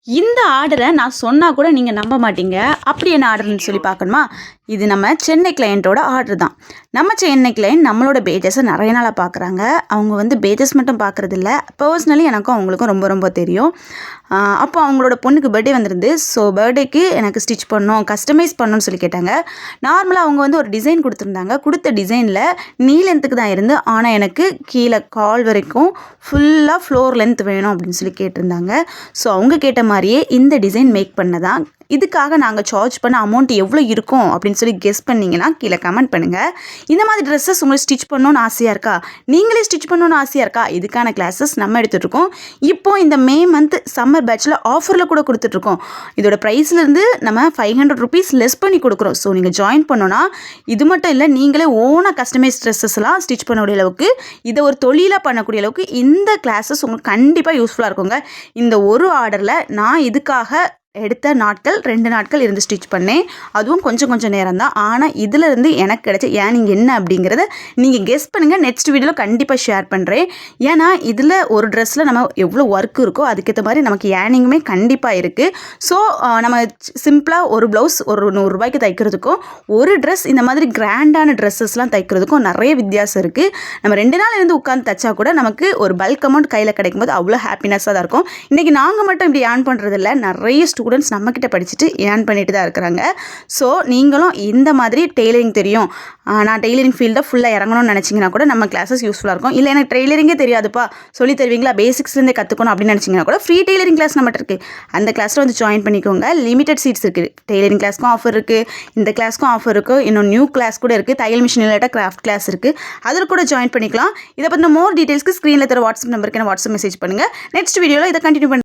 இந்த ஆர்டரை நான் சொன்னா கூட நீங்க நம்ப மாட்டீங்க. அப்படி என்ன ஆர்டர்ன்னு சொல்லி பார்க்கணுமா? இது நம்ம சென்னை கிளையண்ட்டோட ஆர்டர் தான். நம்ம சென்னை கிளையண்ட் நம்மளோட பேஜஸை நிறைய நாளாக பார்க்குறாங்க. அவங்க வந்து பேஜஸ் மட்டும் பார்க்குறதில்ல, பர்சனலி எனக்கும் அவங்களுக்கும் ரொம்ப ரொம்ப தெரியும். அப்போ அவங்களோட பொண்ணுக்கு பர்த்டே வந்திருந்து. ஸோ பர்த்டேக்கு எனக்கு ஸ்டிச் பண்ணணும், கஸ்டமைஸ் பண்ணணும்னு சொல்லி கேட்டாங்க. நார்மலாக அவங்க வந்து ஒரு டிசைன் கொடுத்துருந்தாங்க. கொடுத்த டிசைனில் நீ லென்த்துக்கு தான் இருந்து, ஆனால் எனக்கு கீழே கால் வரைக்கும் ஃபுல்லாக ஃப்ளோர் லென்த் வேணும் அப்படின்னு சொல்லி கேட்டிருந்தாங்க. ஸோ அவங்க கேட்ட மாதிரியே இந்த டிசைன் மேக் பண்ணதான். இதுக்காக நாங்கள் சார்ஜ் பண்ண அமௌண்ட் எவ்வளோ இருக்கும் அப்படின்னு சொல்லி கெஸ் பண்ணிங்கன்னா கீழே கமெண்ட் பண்ணுங்கள். இந்த மாதிரி ட்ரெஸ்ஸஸ் உங்களுக்கு ஸ்டிச் பண்ணணும்னு ஆசையாக இருக்கா? நீங்களே ஸ்டிச் பண்ணணும்னு ஆசையாக இருக்கா? இதுக்கான கிளாஸஸ் நம்ம எடுத்துகிட்ருக்கோம். இப்போது இந்த மே மந்த் சம்மர் பேட்சில் ஆஃபரில் கூட கொடுத்துட்ருக்கோம். இதோட ப்ரைஸ்லேருந்து நம்ம 500 ருபீஸ் லெஸ் பண்ணி கொடுக்குறோம். ஸோ நீங்கள் ஜாயின் பண்ணோன்னா இது மட்டும் இல்லை, நீங்களே ஓனாக கஸ்டமைஸ் ட்ரெஸ்ஸஸ்லாம் ஸ்டிச் பண்ணக்கூடிய அளவுக்கு, இதை ஒரு தொழிலாக பண்ணக்கூடிய அளவுக்கு இந்த கிளாஸஸ் உங்களுக்கு கண்டிப்பாக யூஸ்ஃபுல்லாக இருக்குங்க. இந்த ஒரு ஆர்டரில் நான் இதுக்காக எடுத்த நாட்கள் 2 நாட்கள் இருந்து ஸ்டிச் பண்ணேன். அதுவும் கொஞ்சம் நேரம் தான். ஆனால் இதிலிருந்து எனக்கு கிடைச்ச ஏர்னிங் என்ன அப்படிங்கிறத நீங்கள் கெஸ் பண்ணுங்கள். நெக்ஸ்ட் வீடியோவில் கண்டிப்பாக ஷேர் பண்ணுறேன். ஏன்னா இதில் ஒரு ட்ரெஸ்ஸில் நம்ம எவ்வளோ ஒர்க் இருக்கோ அதுக்கேற்ற மாதிரி நமக்கு ஏர்னிங்குமே கண்டிப்பாக இருக்குது. ஸோ நம்ம சிம்பிளாக ஒரு ப்ளவுஸ் ஒரு 100 ரூபாய்க்கு தைக்கிறதுக்கும், ஒரு ட்ரெஸ் இந்த மாதிரி கிராண்டான ட்ரெஸ்ஸஸ்லாம் தைக்கிறதுக்கும் நிறைய வித்தியாசம் இருக்குது. நம்ம 2 நாள் இருந்து உட்காந்து தைச்சா கூட நமக்கு ஒரு பல்க் அமௌண்ட் கையில் கிடைக்கும்போது அவ்வளோ ஹாப்பினஸ்ஸாக தான் இருக்கும். இன்றைக்கி நாங்கள் மட்டும் இப்படி ஏர்ன் பண்ணுறதில்ல, நிறைய ஸ்டூடெண்ட்ஸ் நம்மக்கிட்ட படிச்சுட்டு ஏர்ன் பண்ணிட்டு தான் இருக்கிறாங்க. ஸோ நீங்களும் இந்த மாதிரி டெய்லரிங் தெரியும், நான் டெய்லரிங் ஃபீல்டை ஃபுல்லாக இறங்கணும்னு நினச்சிங்கன்னா கூட நம்ம கிளாஸஸ் யூஸ்ஃபுல்லாக இருக்கும். இல்லை எனக்கு டெய்லரிங்கே தெரியாதுப்பா, சொல்லி தருவீங்களா, பேசிக்ஸ்லேருந்தே கற்றுக்கணும் அப்படின்னு நினச்சிங்கன்னா கூட ஃப்ரீ டெய்லரிங் கிளாஸ் நம்மகிட்ட இருக்குது. அந்த கிளாஸில் வந்து ஜாயின் பண்ணிக்கோங்க. லிமிடெட் சீட்ஸ் இருக்குது. டெய்லரிங் கிளாஸ்க்கும் ஆஃபர் இருக்குது, இந்த கிளாஸ்க்கும் ஆஃபர் இருக்குது, இன்னும் நியூ கிளாஸ் கூட இருக்குது. தையல் மிஷின் இல்லாட்டா கிராஃப்ட் கிளாஸ் இருக்குது, அதில் கூட ஜாயின் பண்ணிக்கலாம். இதை பற்றின மோர் டீட்டெயில்ஸ்க்கு ஸ்க்ரீனில் தர வாட்ஸ்அப் நம்பருக்கு வாட்ஸ்அப் மெசேஜ் பண்ணுங்கள். நெக்ஸ்ட் வீடியோவில் இதை கண்டினியூ